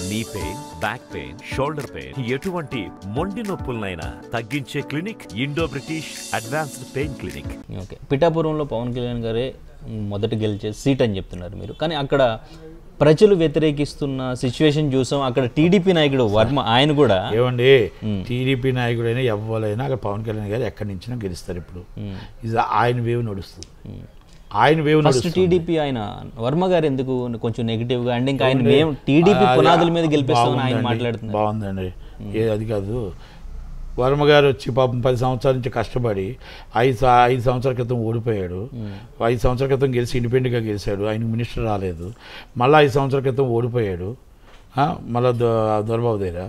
Knee pain, back pain, shoulder pain, ఎటువంటి మొండి నొప్పులనైనా తగ్గించే clinic Indo British advanced pain clinic. Okay, పిఠాపురంలో పవన్ కళ్యాణ్ గారే మొదట గెలిచే సీట్ అని చెప్తున్నారు మీరు, కానీ అక్కడ ప్రజలు వ్యతిరేకిస్తున్న సిచ్యువేషన్ చూసాం. అక్కడ టీడీపీ నాయకుడు వర్మ ఆయన కూడా ఏమండి టీడీపీ నాయకుడైనా ఎవరైనా అక్కడ పవన్ కళ్యాణ్ గారు ఎక్కడి నుంచినా గెలుస్తారు. ఇప్పుడు ఇది ఆయన వేవ్ నడుస్తుంది. ఆయన వేవ్ ఫస్ట్ టీడీపీ ఆయన వర్మ గారు ఎందుకు కొంచెం నెగిటివ్ గా అండ్ ఇంకా ఆయన మేము టీడీపీ పునాదుల మీద గెలిపిస్తామని ఆయన మాట్లాడుతున్నారు. బాగుందండి, అది కాదు. వర్మ గారు వచ్చి పాపం 10 సంవత్సరాల నుంచి కష్టపడి 5 సంవత్సరాల క్రితం ఓడిపోయాడు. 5 సంవత్సరాల క్రితం గెలిచి ఇండిపెండెంట్గా గెలిచాడు. ఆయనకు మినిస్టర్ రాలేదు. మళ్ళీ 5 సంవత్సరాల క్రితం ఓడిపోయాడు. మళ్ళీ దొరబాబు దగ్గర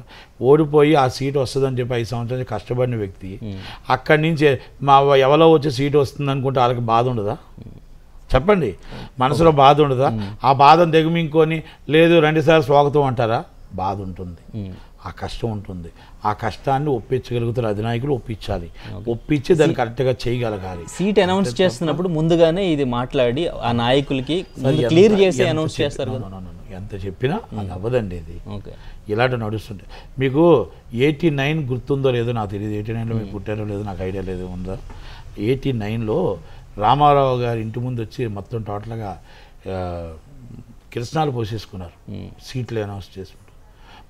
ఓడిపోయి ఆ సీటు వస్తుందని చెప్పి 5 సంవత్సరాలు కష్టపడిన వ్యక్తి అక్కడి నుంచి ఎవరో వచ్చి సీటు వస్తుంది అనుకుంటే వాళ్ళకి బాధ ఉండదా? చెప్పండి, మనసులో బాధ ఉండదా? ఆ బాధను దిగమింకొని లేదు రండి సార్ స్వాగతం అంటారా? బాధ ఉంటుంది, ఆ కష్టం ఉంటుంది. ఆ కష్టాన్ని ఒప్పించగలుగుతారు అధినాయకులు, ఒప్పించాలి. ఒప్పించి దాన్ని కరెక్ట్గా చేయగలగాలి. సీట్ అనౌన్స్ చేస్తున్నప్పుడు ముందుగానే ఇది మాట్లాడి ఆ నాయకులకి క్లియర్ చేసి అనౌన్స్ చేస్తారు. ఎంత చెప్పినా అది అవ్వదండి. ఇది ఇలాంటి నడుస్తుంటే మీకు 89 గుర్తుందో లేదో నాకు తెలియదు. 89లో మీకు పుట్టారో లేదో నాకు ఐడియా లేదు. ఉందా? 89లో రామారావు గారి ఇంటి ముందు వచ్చి మొత్తం టోటల్గా కిరసనాలు పోసేసుకున్నారు. సీట్లు అనౌన్స్ చేసుకుంటారు.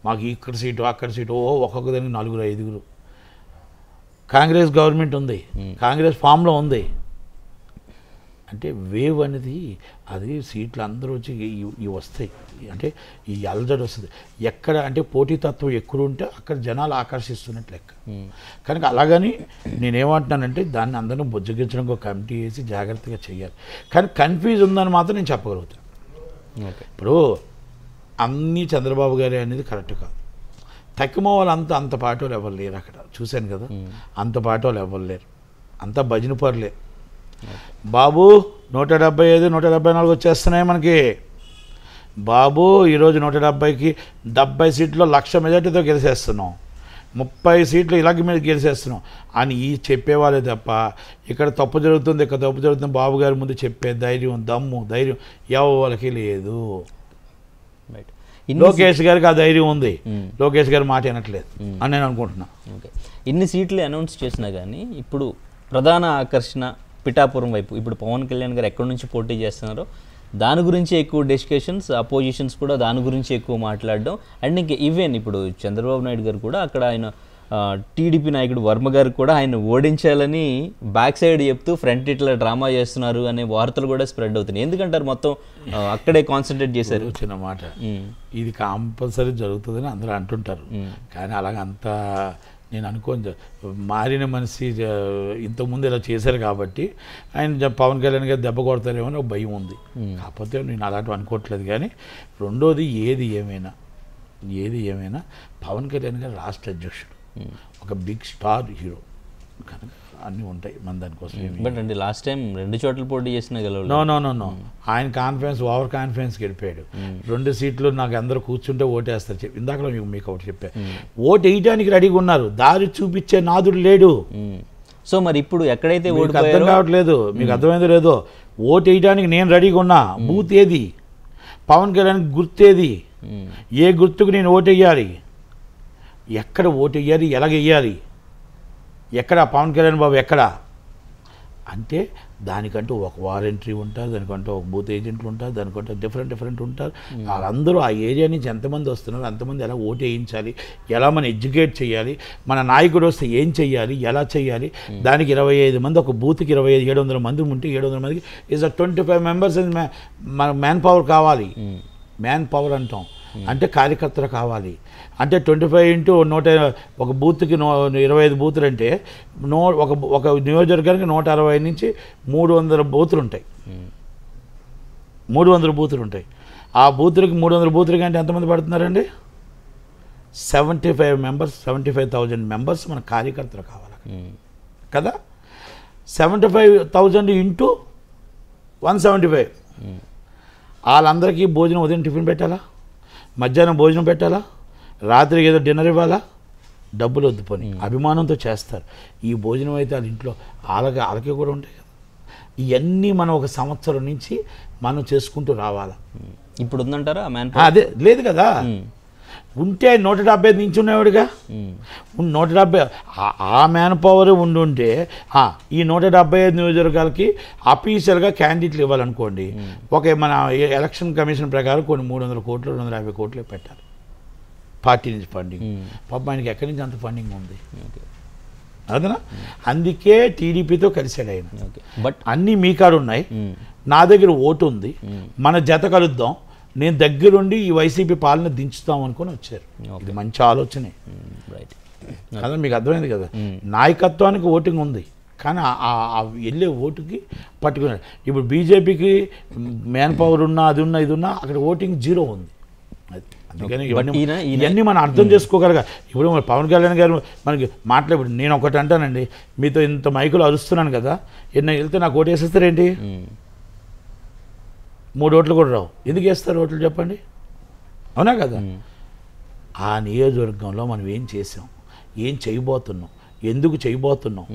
మాకు ఇక్కడ సీటు అక్కడ సీటు ఒక్కొక్క దానికి 4-5. కాంగ్రెస్ గవర్నమెంట్ ఉంది, కాంగ్రెస్ ఫామ్లో ఉంది. అంటే వేవ్ అనేది అది సీట్లు అందరూ వచ్చి ఇవి వస్తాయి. అంటే ఈ అలజడి వస్తుంది. ఎక్కడ అంటే పోటీతత్వం ఎక్కువ ఉంటే అక్కడ జనాలు ఆకర్షిస్తున్నట్లు లెక్క. కనుక అలాగని నేనేమంటున్నానంటే దాన్ని అందరినీ బుజ్జగించడానికి ఒక కమిటీ వేసి జాగ్రత్తగా చేయాలి. కానీ కన్ఫ్యూజ్ ఉందని మాత్రం నేను చెప్పగలుగుతాను. ఇప్పుడు అన్నీ చంద్రబాబు గారి అనేది కరెక్ట్ కాదు. తక్కువ వాళ్ళు అంత పాట వాళ్ళు ఎవరు లేరు అక్కడ. చూశాను కదా, అంత పాట వాళ్ళు ఎవరు లేరు. అంతా భజన పరులే. బాబు 175, 174 వచ్చేస్తున్నాయి మనకి. బాబు ఈరోజు 170కి 70 సీట్లు 1,00,000 మెజార్టీతో గెలిచేస్తున్నాం. 30 సీట్లు ఇలాగ మీద గెలిచేస్తున్నాం అని చెప్పేవాళ్ళే తప్ప ఇక్కడ తప్పు జరుగుతుంది, ఇక్కడ తప్పు జరుగుతుంది బాబు గారి ముందు చెప్పే ధైర్యం, దమ్ము, ధైర్యం ఎవరికి లేదు. లోకేష్ గారికి ఆ ధైర్యం ఉంది. లోకేష్ గారి మాట వినట్లేదు అని నేను అనుకుంటున్నా. ఇన్ని సీట్లు అనౌన్స్ చేసినా కానీ ఇప్పుడు ప్రధాన ఆకర్షణ పిఠాపురం వైపు. ఇప్పుడు పవన్ కళ్యాణ్ గారు ఎక్కడి నుంచి పోటీ చేస్తున్నారో దాని గురించి ఎక్కువ డిస్కషన్స్, అపోజిషన్స్ కూడా దాని గురించి ఎక్కువ మాట్లాడడం. అండ్ ఇంకా ఈవెన్ ఇప్పుడు చంద్రబాబు నాయుడు గారు కూడా అక్కడ ఆయన టీడీపీ నాయకుడు వర్మ గారు కూడా ఆయన ఓడించాలని బ్యాక్ సైడ్ చెప్తూ ఫ్రంట్ ఇట్లా డ్రామా చేస్తున్నారు అనే వార్తలు కూడా స్ప్రెడ్ అవుతున్నాయి. ఎందుకంటారు మొత్తం అక్కడే కాన్సన్ట్రేట్ చేశారు? చిన్న మాట, ఇది కంపల్సరీ జరుగుతుందని అందరూ అంటుంటారు. కానీ అలాగంతా నేను అనుకోను. మారిన మనిషి ఇంతకుముందు ఇలా చేశారు కాబట్టి ఆయన పవన్ కళ్యాణ్ గారు దెబ్బ కొడతారేమో అని ఒక భయం ఉంది. కాకపోతే నేను అలాంటివి అనుకోవట్లేదు. కానీ రెండోది ఏది ఏమైనా పవన్ కళ్యాణ్ గారు రాష్ట్ర అధ్యక్షుడు, ఒక బిగ్ స్టార్ హీరో కనుక అన్నీ ఉంటాయి మన దానికోసం. బట్ అండి లాస్ట్ టైం 2 చోట్ల పోటీ చేసిన గెలవలేదు. నో ఆయన కాన్ఫిడెన్స్ ఓవర్ కాన్ఫిడెన్స్ గెలిపాడు. 2 సీట్లు నాకు అందరూ కూర్చుంటే ఓటేస్తారు. ఇందాక మీకు ఒకటి చెప్పా, ఓటు వేయడానికి రెడీగా ఉన్నారు, దారి చూపించే నాదుడు లేడు. సో మరి ఇప్పుడు ఎక్కడైతే అర్థం కావట్లేదు, మీకు అర్థమైందో లేదో. ఓటు వేయడానికి నేను రెడీగా ఉన్నా. బూత్ ఏది, పవన్ కళ్యాణ్ గుర్తేది, ఏ గుర్తుకు నేను ఓటు వేయాలి, ఎక్కడ ఓటు వేయాలి, ఎలాగెయ్యాలి, ఎక్కడ పవన్ కళ్యాణ్ బాబు ఎక్కడ అంటే దానికంటూ ఒక వాలంటరీ ఉంటారు, దానికంటూ ఒక బూత్ ఏజెంట్లు ఉంటారు, దానికంటూ డిఫరెంట్ ఉంటారు. వాళ్ళందరూ ఆ ఏరియా నుంచి ఎంతమంది వస్తున్నారు, అంతమంది ఎలా ఓటు వేయించాలి, ఎలా మనం ఎడ్యుకేట్ చేయాలి, మన నాయకుడు వస్తే ఏం చెయ్యాలి, ఎలా చేయాలి, దానికి 25 మంది, ఒక బూత్కి 700 మంది ఉంటే 700 మందికి ఈజ్ 25 మెంబర్స్ మన మ్యాన్ పవర్ కావాలి. మ్యాన్ పవర్ అంటాం అంటే కార్యకర్తలు కావాలి. అంటే 25 ఇంటూ 100, ఒక బూత్కి 25 బూతులు అంటే ఒక నియోజకవర్గానికి 160 నుంచి 300 బూతులు ఉంటాయి. 300 బూతులు ఉంటాయి. ఆ బూతులకి 300 బూతులకి అంటే ఎంతమంది పడుతున్నారండి? 75,000 మెంబర్స్ మన కార్యకర్తలు కావాలి కదా. 75,000 ఇంటూ 175 వాళ్ళందరికీ భోజనం, ఉదయం టిఫిన్ పెట్టాలా, మధ్యాహ్నం భోజనం పెట్టాలా, రాత్రికి ఏదో డిన్నర్ ఇవ్వాలా, డబ్బులు వద్దుకొని అభిమానంతో చేస్తారు. ఈ భోజనం అయితే వాళ్ళ ఇంట్లో వాళ్ళకి కూడా ఉంటాయి కదా. ఇవన్నీ మనం ఒక సంవత్సరం నుంచి మనం చేసుకుంటూ రావాలా. ఇప్పుడు ఉందంటారా? అదే లేదు కదా. ఉంటే 175 నించునేవాడుగా. 170 ఆ మ్యాన్ పవర్ ఉండుంటే ఈ 175 నియోజకవర్గాలకి అఫీషియల్గా క్యాండిడేట్లు ఇవ్వాలనుకోండి, మన ఎలక్షన్ కమిషన్ ప్రకారం కొన్ని 300 కోట్లు 250 కోట్లే పెట్టాలి పార్టీ నుంచి ఫండింగ్. పాపం ఆయనకి ఎక్కడి నుంచి అంత ఫండింగ్ ఉంది అదనా. అందుకే టీడీపీతో కలిసాడు ఆయన. బట్ అన్నీ మీ కాడ ఉన్నాయి, నా దగ్గర ఓటు ఉంది, మన జత కలుద్దాం, నేను దగ్గరుండి ఈ వైసీపీ పాలన దించుతాం అనుకుని వచ్చారు. ఇది మంచి ఆలోచనే కదా, మీకు అర్థమైంది కదా. నాయకత్వానికి ఓటింగ్ ఉంది, కానీ వెళ్ళే ఓటుకి పట్టుకున్నాడు. ఇప్పుడు బీజేపీకి మ్యాన్ పవర్ ఉన్నా అది ఉన్నా ఇది ఉన్నా అక్కడ ఓటింగ్ 0 ఉంది. అందుకని ఇవన్నీ మనం అర్థం చేసుకోగలగా. ఇప్పుడు మరి పవన్ కళ్యాణ్ గారు మనకి మాట్లాడు, నేను ఒకటి అంటానండి, మీతో ఇంత మైకులు అరుస్తున్నాను కదా, వెళ్తే నాకు ఓటు వేసేస్తారేంటి? 3 ఓట్లు కూడా రావు. ఎందుకు వేస్తారు ఓట్లు చెప్పండి? అవునా కదా. ఆ నియోజకవర్గంలో మనం ఏం చేసాం, ఏం చేయబోతున్నాం, ఎందుకు చేయబోతున్నాం,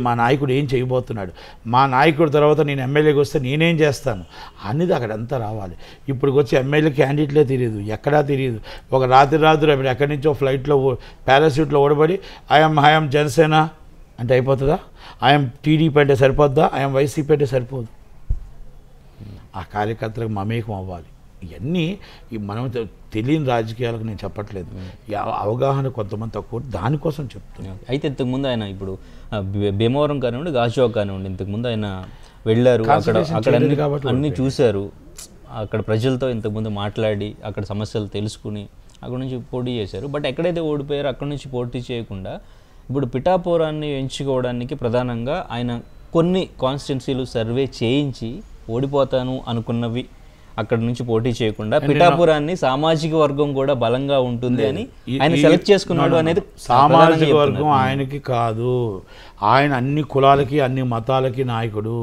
మా నాయకుడు ఏం చేయబోతున్నాడు, మా నాయకుడు తర్వాత నేను ఎమ్మెల్యేకి వస్తే నేనేం చేస్తాను అనేది అక్కడంతా రావాలి. ఇప్పుడు వచ్చి ఎమ్మెల్యే క్యాండిడేట్లే తెలియదు, ఎక్కడా తెలియదు. ఒక రాత్రి ఎక్కడి నుంచో ఫ్లైట్లో పారాషూట్లో ఓడబడి ఐఎమ్ జనసేన అంటే అయిపోతుందా? ఐఎమ్ టీడీపీ అంటే సరిపోద్దా? ఐఎమ్ వైసీపీ అంటే సరిపోదు. ఆ కార్యకర్తలకు మమేకం అవ్వాలి. ఇవన్నీ మనం తెలియని రాజకీయాలకు నేను చెప్పట్లేదు, అవగాహన కొంతమంది తక్కువ, దానికోసం చెప్తున్నాను. అయితే ఇంతకుముందు ఆయన ఇప్పుడు భీమవరం కానివ్వండి, గాజువాక కానివ్వండి, ఇంతకుముందు ఆయన వెళ్ళారు, అక్కడ అన్నీ చూశారు, అక్కడ ప్రజలతో ఇంతకుముందు మాట్లాడి అక్కడ సమస్యలు తెలుసుకుని అక్కడ నుంచి పోటీ చేశారు. బట్ ఎక్కడైతే ఓడిపోయారో అక్కడ నుంచి పోటీ చేయకుండా ఇప్పుడు పిఠాపురాన్ని ఎంచుకోవడానికి ప్రధానంగా ఆయన కొన్ని కాన్స్టిట్యున్సీలు సర్వే చేయించి ఓడిపోతాను అనుకున్నవి అక్కడ నుంచి పోటీ చేయకుండా పిఠాపురాన్ని సామాజిక వర్గం కూడా బలంగా ఉంటుంది అని ఆయన సెలెక్ట్ చేసుకున్నాడు అనేది. సామాజిక వర్గం ఆయనకి కాదు, ఆయన అన్ని కులాలకి అన్ని మతాలకి నాయకుడు,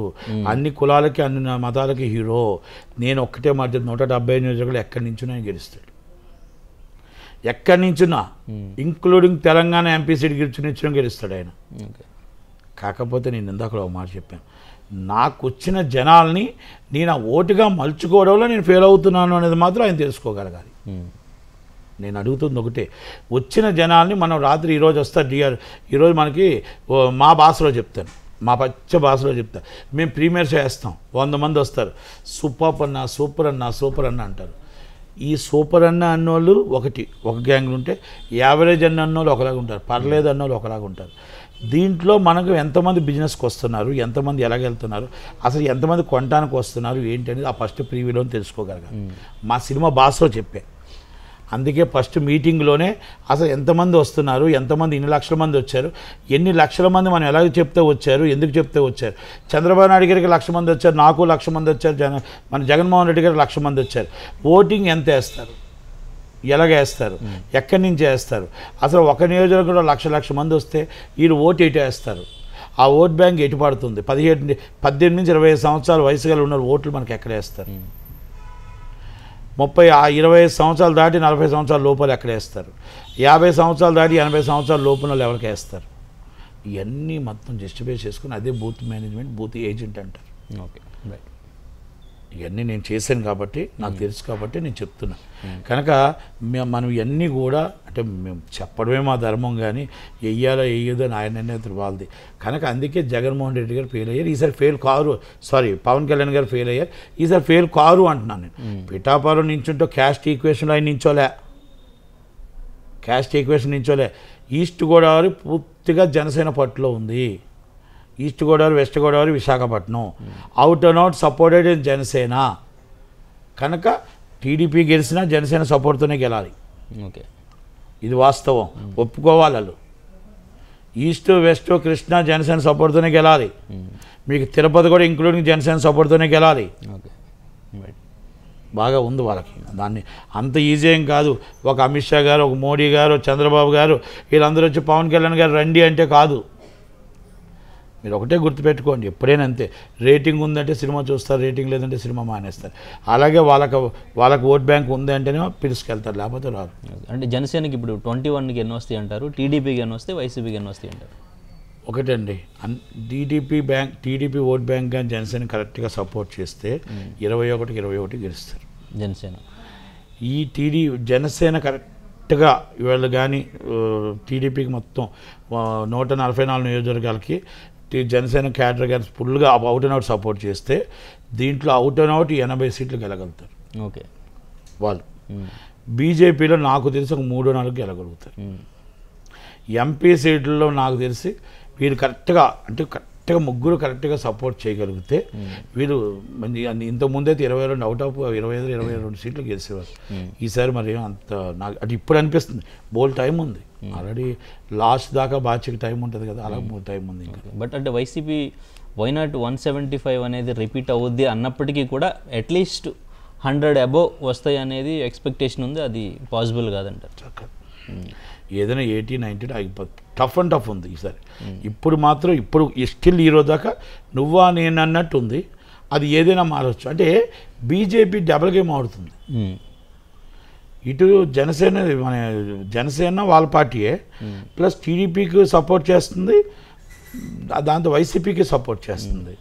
అన్ని కులాలకి అన్ని మతాలకి హీరో. నేను ఒక్కటే మాట, 170 నియోజకవర్గాలు ఎక్కడి నుంచున్నా ఆయన గెలుస్తాడు, ఎక్కడి నుంచున్నా, ఇంక్లూడింగ్ తెలంగాణ ఎంపీ సీట్ గెలుస్తాడు ఆయన. కాకపోతే నేను ఇందాక ఒక మాట చెప్పాను, నాకు వచ్చిన జనాల్ని నేను ఆ ఓటుగా మలుచుకోవడంలో నేను ఫెయిల్ అవుతున్నాను అనేది మాత్రం ఆయన తెలుసుకోగలగాలి. నేను అడుగుతుంది ఒకటే, వచ్చిన జనాల్ని మనం రాత్రి ఈరోజు వస్తారు ఈరోజు మనకి మా భాషలో చెప్తాను, మా పచ్చ భాషలో చెప్తాను, మేము ప్రీమియర్ షో వేస్తాం, 100 మంది వస్తారు, సూపర్ అన్న అంటారు. ఈ సూపర్ అన్న అన్నోళ్ళు ఒక గ్యాంగ్లు ఉంటే, యావరేజ్ అన్నోళ్ళు ఒకలాగా ఉంటారు, పర్లేదు అన్నోళ్ళు ఒకలాగా ఉంటారు. దీంట్లో మనకు ఎంతమంది బిజినెస్కి వస్తున్నారు, ఎంతమంది ఎలాగెళ్తున్నారు, అసలు ఎంతమంది కొనడానికి వస్తున్నారు ఏంటి అనేది ఆ ఫస్ట్ ప్రీవ్యూలో తెలుసుకోగలగాలి. మా సినిమా భాషలో చెప్పే, అందుకే ఫస్ట్ మీటింగ్లోనే అసలు ఎంతమంది వస్తున్నారు, ఎంతమంది ఇన్ని లక్షల మంది వచ్చారు, ఎన్ని లక్షల మంది మనం ఎలాగ చెప్తే వచ్చారు, ఎందుకు చెప్తే వచ్చారు. చంద్రబాబు నాయుడు గారికి 1,00,000 మంది వచ్చారు, నాకు 1,00,000 మంది వచ్చారు, మన జగన్మోహన్ రెడ్డి గారికి 1,00,000 మంది వచ్చారు. ఓటింగ్ ఎంత వేస్తారు, ఎలాగ వేస్తారు, ఎక్కడి నుంచి వేస్తారు, అసలు ఒక నియోజకవర్గంలో 1,00,000 మంది వస్తే వీళ్ళు ఓటు ఎటు వేస్తారు, ఆ ఓట్ బ్యాంక్ ఎటు పడుతుంది, 18 నుంచి 25 సంవత్సరాల వయసు గల ఉన్న ఓట్లు మనకి ఎక్కడ వేస్తారు, 25 సంవత్సరాలు దాటి 40 సంవత్సరాల లోపల ఎక్కడ వేస్తారు, 50 సంవత్సరాలు దాటి 80 సంవత్సరాల లోపల ఎవరికి వేస్తారు. ఇవన్నీ మొత్తం జస్టిఫై చేసుకుని అదే బూత్ మేనేజ్మెంట్, బూత్ ఏజెంట్ అంటారు. ఓకే, ఇవన్నీ నేను చేశాను కాబట్టి నాకు తెలుసు కాబట్టి నేను చెప్తున్నా. కనుక మనం ఇవన్నీ కూడా అంటే మేము చెప్పడమే మా ధర్మం, కానీ వెయ్యాలో వెయ్యదో ఆయన నిర్ణయం వాళ్ళది. కనుక అందుకే జగన్మోహన్ రెడ్డి గారు ఫెయిల్ అయ్యారు, ఈసారి ఫెయిల్ కారు, పవన్ కళ్యాణ్ గారు ఫెయిల్ అయ్యారు, ఈసారి ఫెయిల్ కారు అంటున్నాను నేను. పిఠాపురం నించుంటో క్యాస్ట్ ఈక్వేషన్లో ఆయన నించోలే, ఈస్ట్ గోదావరి పూర్తిగా జనసేన పట్టులో ఉంది, east Godavari, west Godavari, Visakhapatnam out and out supported in Janasena. కనుక టీడీపీ గెలిచినా జనసేన సపోర్ట్తోనే గెలాలి. ఓకే, ఇది వాస్తవం, ఒప్పుకోవాలి. వాళ్ళు ఈస్ట్ వెస్ట్ కృష్ణా జనసేన సపోర్ట్తోనే గెలాలి. మీకు తిరుపతి కూడా ఇంక్లూడింగ్ జనసేన సపోర్ట్తోనే గెలాలి. బాగా ఉంది వాళ్ళకి, దాన్ని అంత ఈజీ ఏం కాదు. ఒక అమిత్ షా గారు, ఒక మోడీ గారు, చంద్రబాబు గారు వీళ్ళందరూ వచ్చి పవన్ కళ్యాణ్ గారు రండి అంటే కాదు. మీరు ఒకటే గుర్తుపెట్టుకోండి, ఎప్పుడైనా అంతే, రేటింగ్ ఉందంటే సినిమా చూస్తారు, రేటింగ్ లేదంటే సినిమా మానేస్తారు. అలాగే వాళ్ళకి ఓట్ బ్యాంక్ ఉంది అంటేనే పిలుచుకెళ్తారు, లేకపోతే రాదు. అంటే జనసేనకి ఇప్పుడు 21కి ఎన్ని వస్తాయి అంటారు, టీడీపీకి ఎన్ని వస్తాయి, వైసీపీకి ఎన్ని వస్తాయి అంటారు? ఒకటండి, టీడీపీ ఓట్ బ్యాంక్ కానీ జనసేన కరెక్ట్గా సపోర్ట్ చేస్తే 21కి 21 గెలుస్తారు. జనసేన ఈ జనసేన కరెక్ట్గా వీళ్ళు కానీ టీడీపీకి మొత్తం 144 నియోజకవర్గాలకి జనసేన క్యాడర్ కానీ ఫుల్గా అవుట్ అండ్ అవుట్ సపోర్ట్ చేస్తే దీంట్లో అవుట్ అండ్ అవుట్ 80 సీట్లు గెలగలుగుతారు. ఓకే, వాళ్ళు బీజేపీలో నాకు తెలిసి ఒక 3-4 గెలగలుగుతారు. ఎంపీ సీట్లలో నాకు తెలిసి వీరు కరెక్ట్గా ముగ్గురు కరెక్ట్గా సపోర్ట్ చేయగలిగితే వీరు ఇంతకుముందైతే 22 అవుట్ ఆఫ్ 22 సీట్లు గెలిచేవారు. ఈసారి మరి అంత నాకు అటు ఇప్పుడు అనిపిస్తుంది బోల్ టైం ఉంది, ఆల్రెడీ లాస్ట్ దాకా బాధ్యత టైం ఉంటుంది కదా, అలా టైం ఉంది ఇంకా. బట్ అంటే వైసీపీ వైనాట్ 175 అనేది రిపీట్ అవుద్ది అన్నప్పటికీ కూడా అట్లీస్ట్ 100 అబోవ్ వస్తాయి అనేది ఎక్స్పెక్టేషన్ ఉంది. అది పాసిబుల్ కాదంటారు. ఏదైనా 80-90 ఆగిపోతుంది. టఫ్ అండ్ టఫ్ ఉంది ఈసారి. ఇప్పుడు మాత్రం స్టిల్ ఈ రోజు దాకా నువ్వా నేను అన్నట్టు ఉంది. అది ఏదైనా మారవచ్చు. అంటే బీజేపీ డబుల్ గేమ్ ఆడుతుంది. ఇటు జనసేన వాళ్ళ పార్టీయే ప్లస్ టీడీపీకి సపోర్ట్ చేస్తుంది, దాంతో వైసీపీకి సపోర్ట్ చేస్తుంది.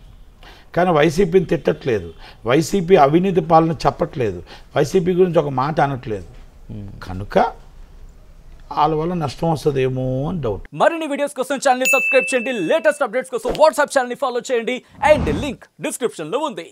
కానీ వైసీపీని తిట్టట్లేదు, వైసీపీ అవినీతి పాలన చెప్పట్లేదు, వైసీపీ గురించి ఒక మాట అనట్లేదు. కనుక వాళ్ళ వల్ల నష్టం వస్తుందేమో అని డౌట్. మరిన్ని వీడియోస్ కోసం ఛానల్ ని సబ్స్క్రైబ్ చేయండి, లేటెస్ట్ అప్డేట్స్ కోసం వాట్సాప్ ఛానల్ ని ఫాలో చేయండి అండ్ లింక్ డిస్క్రిప్షన్ లో ఉంది.